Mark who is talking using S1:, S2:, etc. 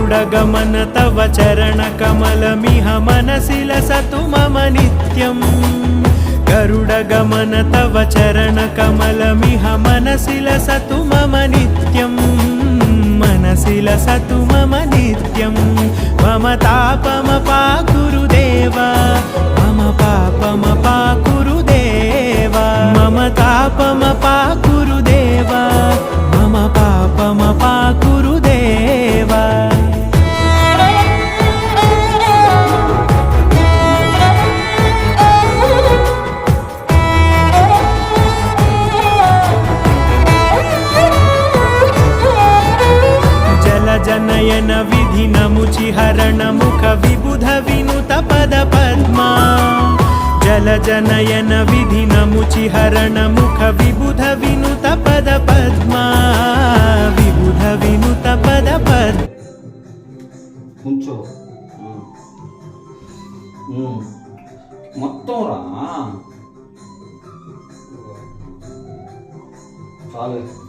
S1: गरुडगमन तव चरणकमलमिह मनसि लसतु मम नित्यम् गरुडगमन तव चरणकमलमिह मनसि लसतु मम नित्यम् मनसि लसतु मम नित्यम् मम तापमपाकुरु देव मम पापमपाकुरु देव मम तापमपाकुरु देव मम पापमपाकुरु देव जनयन विधिनमुचिहरण मुख विबुध विनुत पद पद्मा जल जनयन विधिनमुचिहरण मुख विबुध विनुत पद पद्मा विबुध विनुत पद पद्मा
S2: కొంచెం మొత్తం రా చాలు.